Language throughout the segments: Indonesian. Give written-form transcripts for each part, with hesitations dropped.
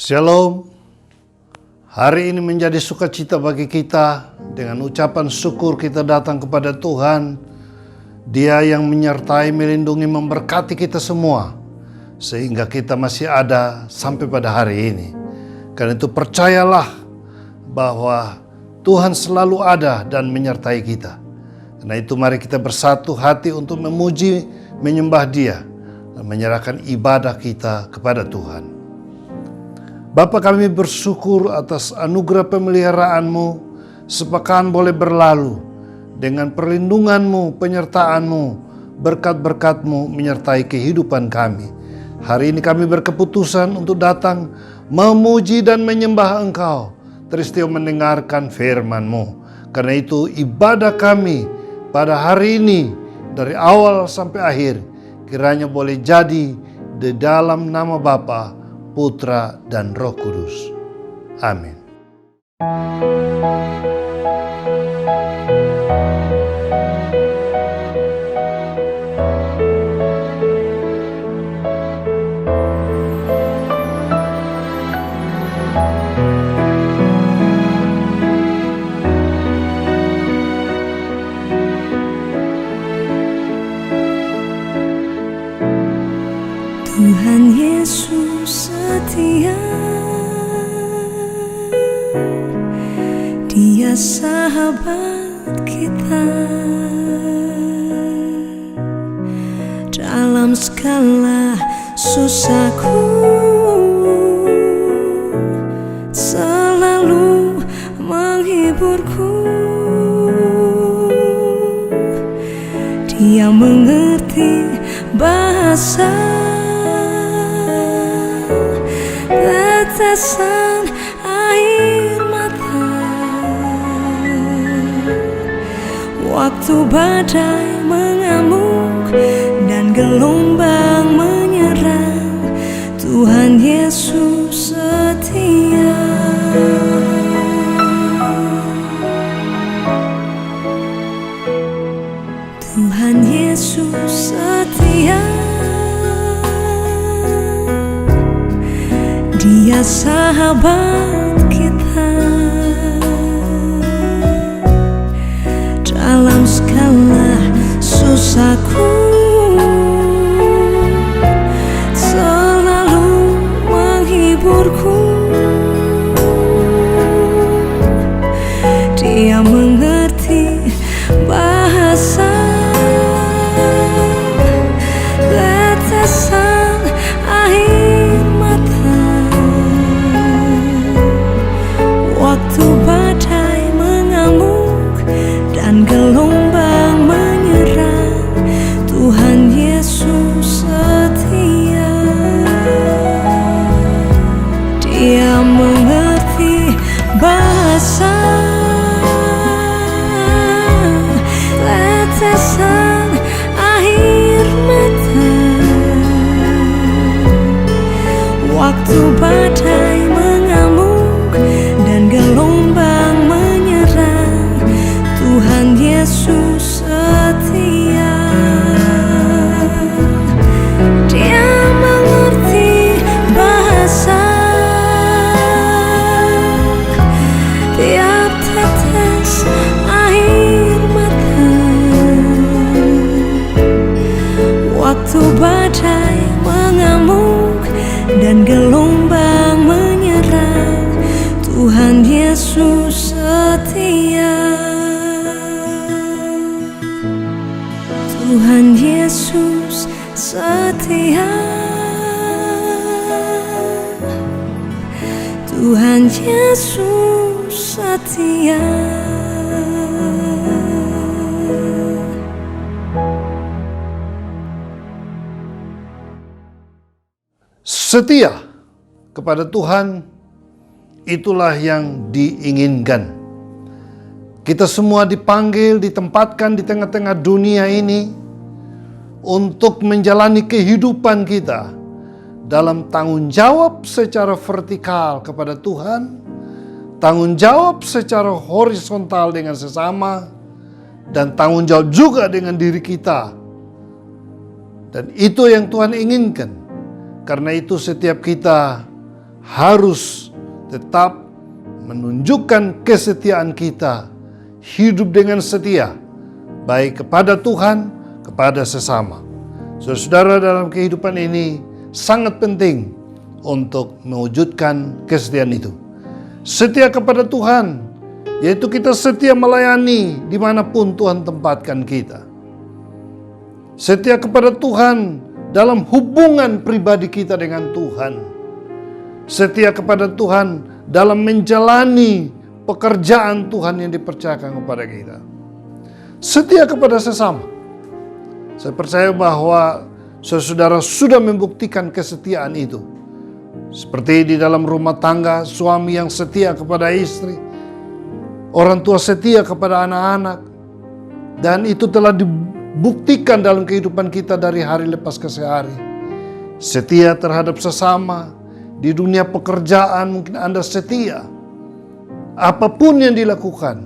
Shalom. Hari ini menjadi sukacita bagi kita. Dengan ucapan syukur kita datang kepada Tuhan. Dia yang menyertai, melindungi, memberkati kita semua, sehingga kita masih ada sampai pada hari ini. Karena itu percayalah bahwa Tuhan selalu ada dan menyertai kita. Karena itu mari kita bersatu hati untuk memuji, menyembah Dia, dan menyerahkan ibadah kita kepada Tuhan. Bapa, kami bersyukur atas anugerah pemeliharaan-Mu. Sepekan boleh berlalu dengan perlindungan-Mu, penyertaan-Mu, berkat-berkat-Mu menyertai kehidupan kami. Hari ini kami berkeputusan untuk datang memuji dan menyembah Engkau, teristiwa mendengarkan firman-Mu. Karena itu ibadah kami pada hari ini dari awal sampai akhir kiranya boleh jadi di dalam nama Bapa, Putra, dan Roh Kudus. Amin. Tuhan Yesus setia, Dia sahabat kita. Dalam segala susahku selalu menghiburku. Dia mengerti bahasa tetesan air mata waktu badai mengamuk dan gelombang menyerang. Tuhan Yesus setia. Tuhan Yesus setia, Dia sahabat kita. Dalam segala susahku selalu menghiburku. Dia mengerti bahasa tetesan air mata waktu badai mengamuk dan gelombang menyerang. Tuhan Yesus setia. Dia mengerti bahasa tetesan air mata waktu badai mengamuk dan gelombang menyerang. Tuhan Yesus setia. Dia mengerti bahasa tiap tetes air mata waktu badai mengamuk dan gelombang menyerang. Tuhan Yesus setia. Tuhan Yesus setia. Tuhan Yesus setia. Setia kepada Tuhan, itulah yang diinginkan. Kita semua dipanggil, ditempatkan di tengah-tengah dunia ini untuk menjalani kehidupan kita dalam tanggung jawab secara vertikal kepada Tuhan, tanggung jawab secara horizontal dengan sesama, dan tanggung jawab juga dengan diri kita. Dan itu yang Tuhan inginkan. Karena itu setiap kita harus tetap menunjukkan kesetiaan kita, hidup dengan setia, baik kepada Tuhan, kepada sesama. Saudara, dalam kehidupan ini sangat penting untuk mewujudkan kesetiaan itu. Setia kepada Tuhan, yaitu kita setia melayani dimanapun Tuhan tempatkan kita. Setia kepada Tuhan dalam hubungan pribadi kita dengan Tuhan. Setia kepada Tuhan dalam menjalani pekerjaan Tuhan yang dipercayakan kepada kita. Setia kepada sesama. Saya percaya bahwa saudara sudah membuktikan kesetiaan itu. Seperti di dalam rumah tangga, suami yang setia kepada istri, orang tua setia kepada anak-anak, dan itu telah dibuktikan dalam kehidupan kita dari hari lepas ke hari. Setia terhadap sesama, di dunia pekerjaan mungkin Anda setia. Apapun yang dilakukan,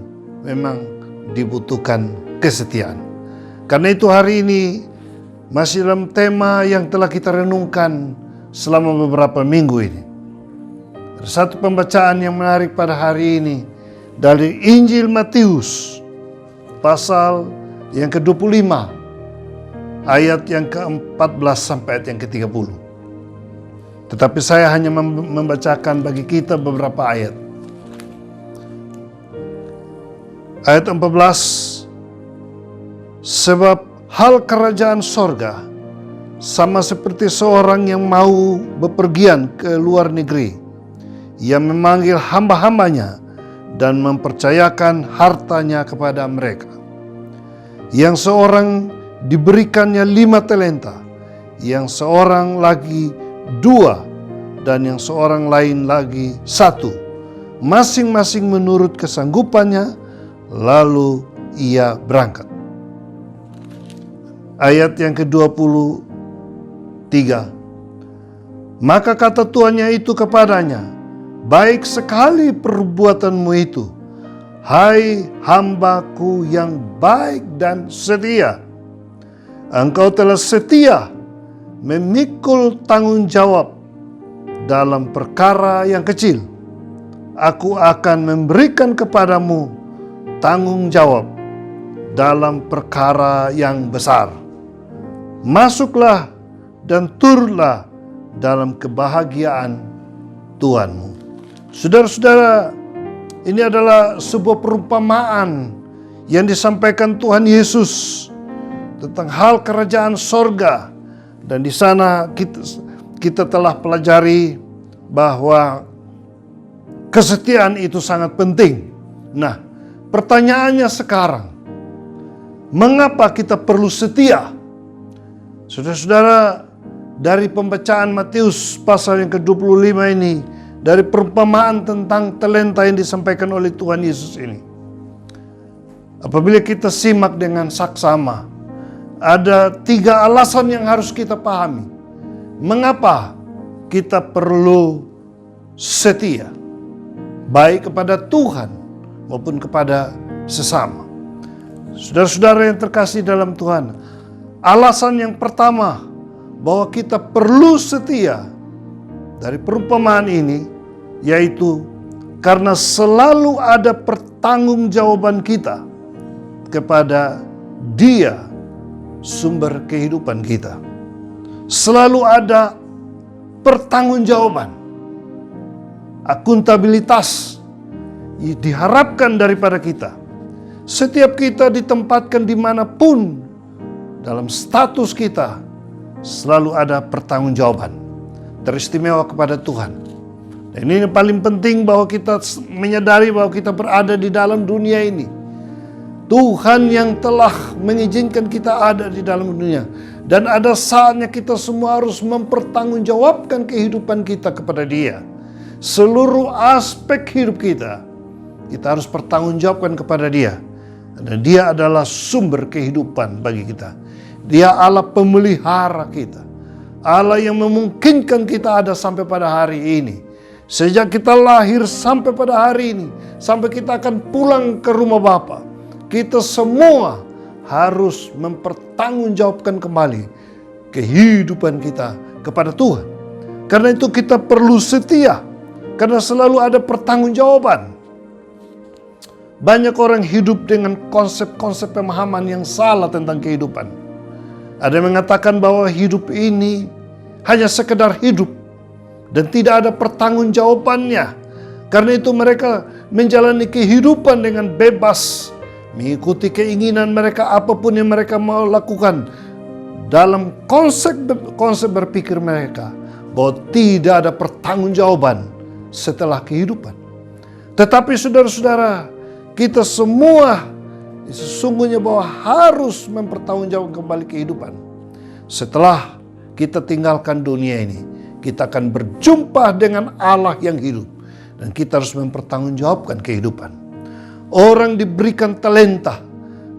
memang dibutuhkan kesetiaan. Karena itu hari ini masih dalam tema yang telah kita renungkan selama beberapa minggu ini. Ada satu pembacaan yang menarik pada hari ini dari Injil Matius pasal yang ke-25 ayat yang ke-14 sampai ayat yang ke-30. Tetapi saya hanya membacakan bagi kita beberapa ayat. Ayat 14, sebab hal kerajaan sorga sama seperti seorang yang mau bepergian ke luar negeri. Ia memanggil hamba-hambanya dan mempercayakan hartanya kepada mereka. Yang seorang diberikannya 5 talenta, yang seorang lagi 2, dan yang seorang lain lagi 1, masing-masing menurut kesanggupannya, lalu ia berangkat. Ayat yang ke-23, maka kata tuannya itu kepadanya, baik sekali perbuatanmu itu, hai hambaku yang baik dan setia. Engkau telah setia memikul tanggung jawab dalam perkara yang kecil. Aku akan memberikan kepadamu tanggung jawab dalam perkara yang besar. Masuklah dan turutlah dalam kebahagiaan Tuhanmu. Saudara-saudara, ini adalah sebuah perumpamaan yang disampaikan Tuhan Yesus tentang hal kerajaan sorga. Dan di sana kita telah pelajari bahwa kesetiaan itu sangat penting. Nah, pertanyaannya sekarang, mengapa kita perlu setia? Saudara-saudara, dari pembacaan Matius pasal yang ke-25 ini, dari perumpamaan tentang talenta yang disampaikan oleh Tuhan Yesus ini, apabila kita simak dengan saksama, ada 3 alasan yang harus kita pahami. Mengapa kita perlu setia, baik kepada Tuhan maupun kepada sesama. Saudara-saudara yang terkasih dalam Tuhan, alasan yang pertama bahwa kita perlu setia dari perumpamaan ini, yaitu karena selalu ada pertanggungjawaban kita kepada Dia, sumber kehidupan kita. Selalu ada pertanggungjawaban, akuntabilitas diharapkan daripada kita. Setiap kita ditempatkan dimanapun dalam status kita, selalu ada pertanggungjawaban teristimewa kepada Tuhan. Dan ini yang paling penting, bahwa kita menyadari bahwa kita berada di dalam dunia ini. Tuhan yang telah mengizinkan kita ada di dalam dunia. Dan ada saatnya kita semua harus mempertanggungjawabkan kehidupan kita kepada Dia. Seluruh aspek hidup kita harus pertanggungjawabkan kepada Dia. Dan Dia adalah sumber kehidupan bagi kita. Dia Allah pemelihara kita. Allah yang memungkinkan kita ada sampai pada hari ini. Sejak kita lahir sampai pada hari ini, sampai kita akan pulang ke rumah Bapa, kita semua harus mempertanggungjawabkan kembali kehidupan kita kepada Tuhan. Karena itu kita perlu setia, karena selalu ada pertanggungjawaban. Banyak orang hidup dengan konsep-konsep pemahaman yang salah tentang kehidupan. Ada yang mengatakan bahwa hidup ini hanya sekedar hidup dan tidak ada pertanggungjawabannya. Karena itu mereka menjalani kehidupan dengan bebas, mengikuti keinginan mereka apapun yang mereka mau lakukan. Dalam konsep berpikir mereka bahwa tidak ada pertanggungjawaban setelah kehidupan. Tetapi saudara-saudara, kita semua sesungguhnya bahwa harus mempertanggungjawabkan kembali kehidupan. Setelah kita tinggalkan dunia ini, kita akan berjumpa dengan Allah yang hidup. Dan kita harus mempertanggungjawabkan kehidupan. Orang diberikan talenta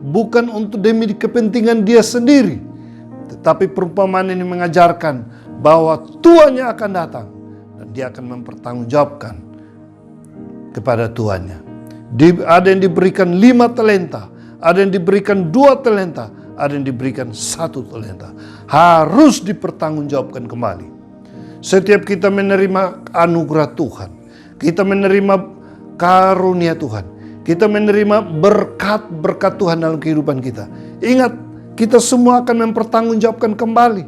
bukan untuk demi kepentingan dia sendiri, tetapi perumpamaan ini mengajarkan bahwa tuannya akan datang dan dia akan mempertanggungjawabkan kepada tuannya. Ada yang diberikan 5 talenta, ada yang diberikan 2 talenta, ada yang diberikan 1 talenta. Harus dipertanggungjawabkan kembali. Setiap kita menerima anugerah Tuhan, kita menerima karunia Tuhan, kita menerima berkat-berkat Tuhan dalam kehidupan kita. Ingat, kita semua akan mempertanggungjawabkan kembali,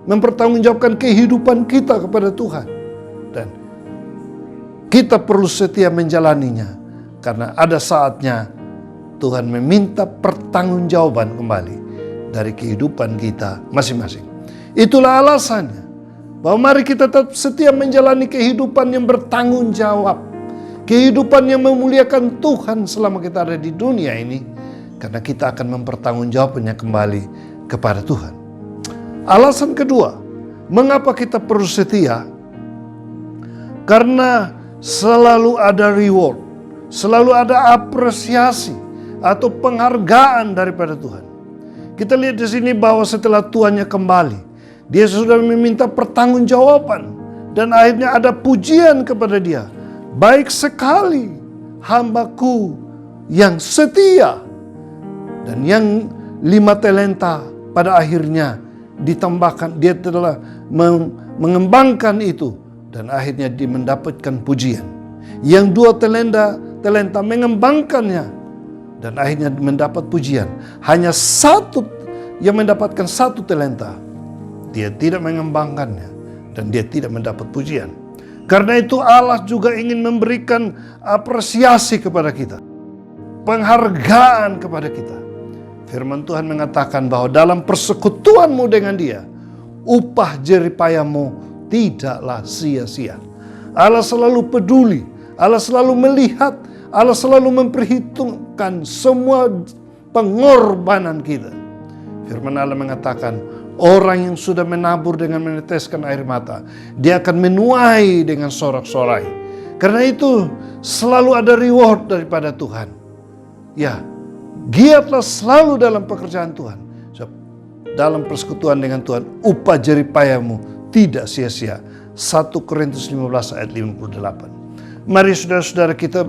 mempertanggungjawabkan kehidupan kita kepada Tuhan. Dan kita perlu setia menjalaninya, karena ada saatnya Tuhan meminta pertanggungjawaban kembali dari kehidupan kita masing-masing. Itulah alasannya bahwa mari kita tetap setia menjalani kehidupan yang bertanggung jawab. Kehidupan yang memuliakan Tuhan selama kita ada di dunia ini. Karena kita akan mempertanggungjawabkannya kembali kepada Tuhan. Alasan kedua, mengapa kita perlu setia? Karena selalu ada reward. Selalu ada apresiasi atau penghargaan daripada Tuhan. Kita lihat di sini bahwa setelah tuannya kembali, dia sudah meminta pertanggungjawaban dan akhirnya ada pujian kepada dia. Baik sekali hambaku yang setia. Dan yang 5 talenta pada akhirnya ditambahkan, dia telah mengembangkan itu dan akhirnya dia mendapatkan pujian. Yang 2 talenta mengembangkannya dan akhirnya mendapat pujian. Hanya 1 yang mendapatkan 1 talenta. Dia tidak mengembangkannya dan dia tidak mendapat pujian. Karena itu Allah juga ingin memberikan apresiasi kepada kita, penghargaan kepada kita. Firman Tuhan mengatakan bahwa dalam persekutuanmu dengan dia, upah jeripayamu tidaklah sia-sia. Allah selalu peduli, Allah selalu melihat, Allah selalu memperhitungkan semua pengorbanan kita. Firman Allah mengatakan, orang yang sudah menabur dengan meneteskan air mata, dia akan menuai dengan sorak-sorai. Karena itu selalu ada reward daripada Tuhan. Ya, giatlah selalu dalam pekerjaan Tuhan. Dalam persekutuan dengan Tuhan, upah jeripayamu tidak sia-sia. 1 Korintus 15 ayat 58. Mari saudara-saudara kita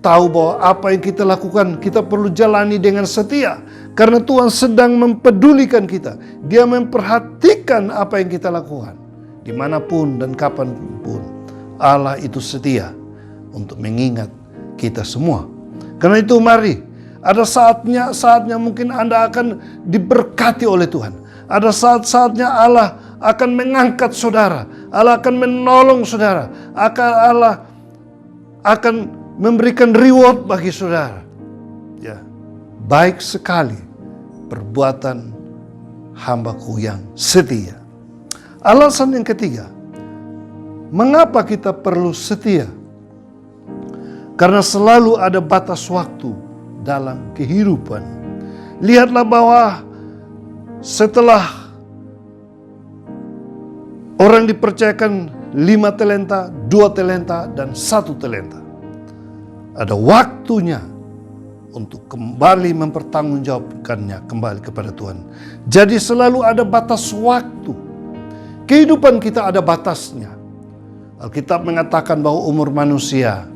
tahu bahwa apa yang kita lakukan, kita perlu jalani dengan setia. Karena Tuhan sedang mempedulikan kita. Dia memperhatikan apa yang kita lakukan. Dimanapun dan kapanpun, Allah itu setia untuk mengingat kita semua. Karena itu mari, ada saatnya mungkin Anda akan diberkati oleh Tuhan. Ada saat-saatnya Allah akan mengangkat saudara. Allah akan menolong saudara. Allah akan memberikan reward bagi saudara. Ya, baik sekali perbuatan hambaku yang setia. Alasan yang ketiga, mengapa kita perlu setia? Karena selalu ada batas waktu dalam kehidupan. Lihatlah bahwa setelah orang dipercayakan 5 talenta, 2 talenta, dan 1 talenta, ada waktunya untuk kembali mempertanggungjawabkannya kembali kepada Tuhan. Jadi selalu ada batas waktu. Kehidupan kita ada batasnya. Alkitab mengatakan bahwa umur manusia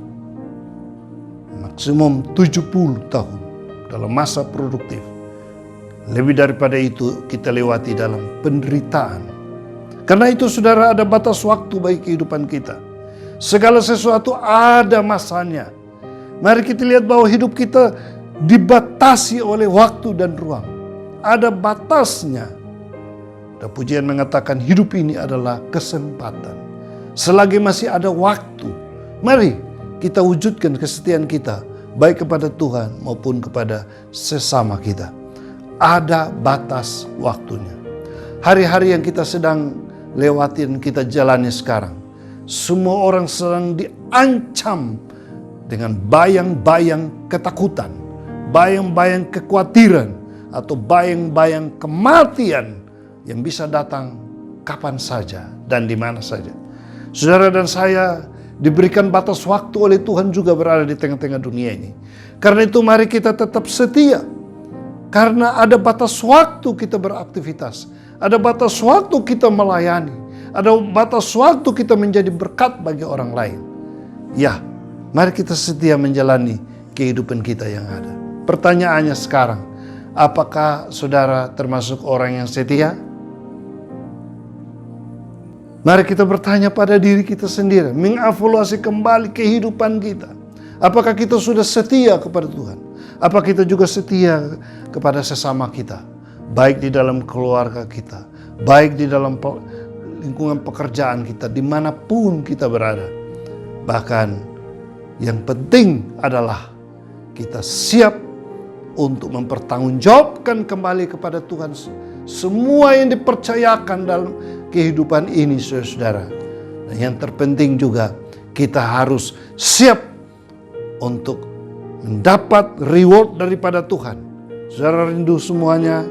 maksimum 70 tahun dalam masa produktif. Lebih daripada itu kita lewati dalam penderitaan. Karena itu saudara, ada batas waktu bagi kehidupan kita. Segala sesuatu ada masanya. Mari kita lihat bahwa hidup kita dibatasi oleh waktu dan ruang. Ada batasnya. Dan pujian mengatakan hidup ini adalah kesempatan. Selagi masih ada waktu, mari kita wujudkan kesetiaan kita, baik kepada Tuhan maupun kepada sesama kita. Ada batas waktunya. Hari-hari yang kita sedang lewatin, kita jalani sekarang, semua orang sedang diancam dengan bayang-bayang ketakutan, bayang-bayang kekhawatiran, atau bayang-bayang kematian yang bisa datang kapan saja dan di mana saja. Saudara dan saya diberikan batas waktu oleh Tuhan juga berada di tengah-tengah dunia ini. Karena itu mari kita tetap setia. Karena ada batas waktu kita beraktivitas. Ada batas waktu kita melayani. Ada batas waktu kita menjadi berkat bagi orang lain. Ya, mari kita setia menjalani kehidupan kita yang ada. Pertanyaannya sekarang, apakah saudara termasuk orang yang setia? Mari kita bertanya pada diri kita sendiri, mengevaluasi kembali kehidupan kita. Apakah kita sudah setia kepada Tuhan? Apakah kita juga setia kepada sesama kita? Baik di dalam keluarga kita, baik di dalam lingkungan pekerjaan kita, dimanapun kita berada. Bahkan yang penting adalah kita siap untuk mempertanggungjawabkan kembali kepada Tuhan semua yang dipercayakan dalam kehidupan ini, saudara. Dan yang terpenting juga kita harus siap untuk mendapat reward daripada Tuhan. Saudara rindu semuanya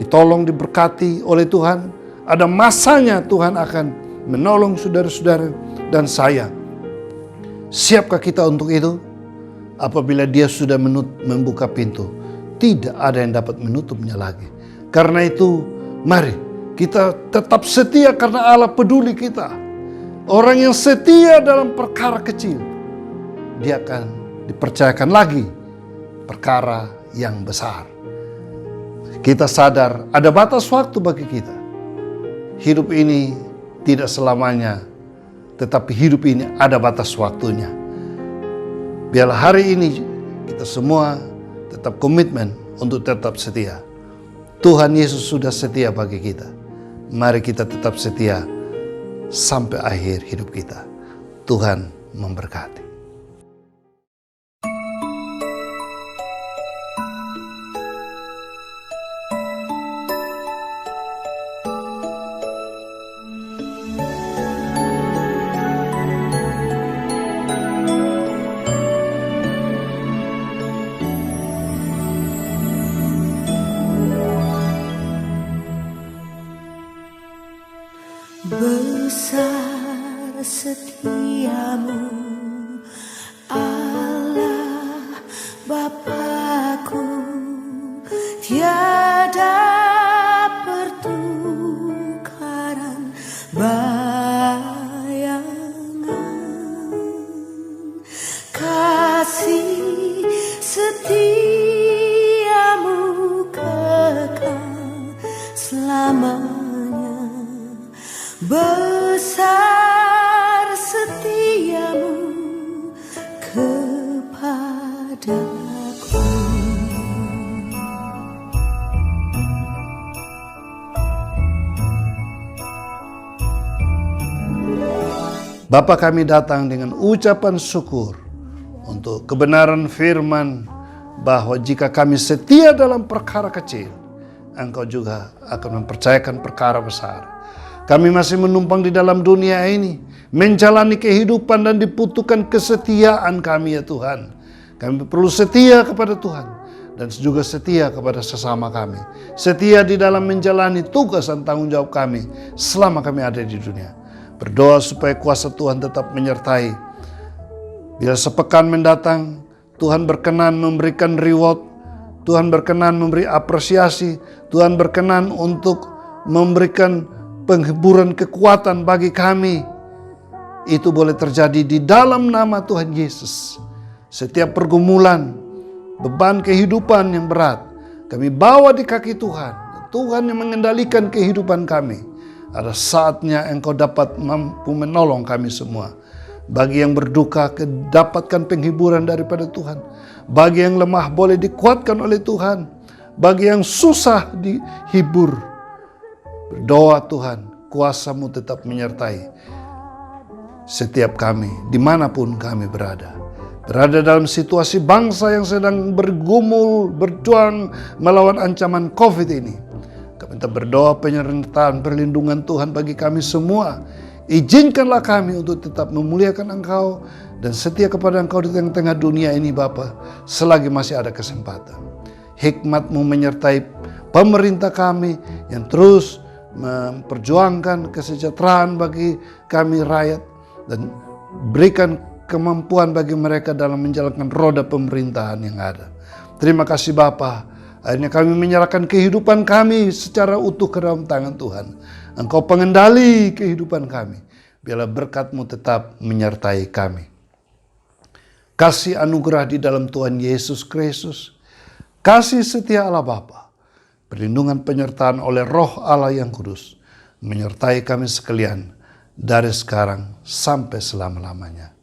ditolong, diberkati oleh Tuhan. Ada masanya Tuhan akan menolong saudara-saudara dan saya. Siapkah kita untuk itu? Apabila Dia sudah membuka pintu, tidak ada yang dapat menutupnya lagi. Karena itu, mari kita tetap setia karena Allah peduli kita. Orang yang setia dalam perkara kecil, dia akan dipercayakan lagi perkara yang besar. Kita sadar ada batas waktu bagi kita. Hidup ini tidak selamanya, tetapi hidup ini ada batas waktunya. Biarlah hari ini kita semua tetap komitmen untuk tetap setia. Tuhan Yesus sudah setia bagi kita. Mari kita tetap setia sampai akhir hidup kita. Tuhan memberkati. Besar setiamu, Allah Bapakku, tiada pertukaran bayangan. Kasih setiamu kekal selamanya. Besar setiamu kepadaku. Bapa, kami datang dengan ucapan syukur untuk kebenaran firman bahwa jika kami setia dalam perkara kecil, Engkau juga akan mempercayakan perkara besar. Kami masih menumpang di dalam dunia ini, menjalani kehidupan dan dibutuhkan kesetiaan kami ya Tuhan. Kami perlu setia kepada Tuhan dan juga setia kepada sesama kami. Setia di dalam menjalani tugas dan tanggung jawab kami selama kami ada di dunia. Berdoa supaya kuasa Tuhan tetap menyertai. Bila sepekan mendatang, Tuhan berkenan memberikan reward, Tuhan berkenan memberi apresiasi, Tuhan berkenan untuk memberikan penghiburan kekuatan bagi kami. Itu boleh terjadi di dalam nama Tuhan Yesus. Setiap pergumulan, beban kehidupan yang berat, kami bawa di kaki Tuhan. Tuhan yang mengendalikan kehidupan kami. ada saatnya Engkau dapat mampu menolong kami semua. Bagi yang berduka, dapatkan penghiburan daripada Tuhan. Bagi yang lemah, boleh dikuatkan oleh Tuhan. Bagi yang susah, dihibur. Berdoa Tuhan, kuasa-Mu tetap menyertai setiap kami, dimanapun kami berada. Berada dalam situasi bangsa yang sedang bergumul, berjuang melawan ancaman COVID ini. Kami minta berdoa penyertaan, perlindungan Tuhan bagi kami semua. Izinkanlah kami untuk tetap memuliakan Engkau dan setia kepada Engkau di tengah-tengah dunia ini Bapa, selagi masih ada kesempatan. Hikmat-Mu menyertai pemerintah kami yang terus memperjuangkan kesejahteraan bagi kami rakyat, dan berikan kemampuan bagi mereka dalam menjalankan roda pemerintahan yang ada. Terima kasih Bapa. Akhirnya kami menyerahkan kehidupan kami secara utuh ke dalam tangan Tuhan. Engkau pengendali kehidupan kami. Biarlah berkat-Mu tetap menyertai kami. Kasih anugerah di dalam Tuhan Yesus Kristus, kasih setia Allah Bapa, perlindungan penyertaan oleh Roh Allah yang kudus, menyertai kami sekalian dari sekarang sampai selama-lamanya.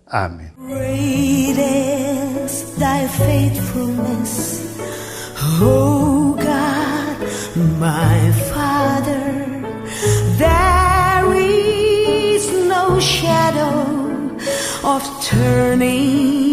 Amin. Great is thy faithfulness, O God, my Father. There is no shadow of turning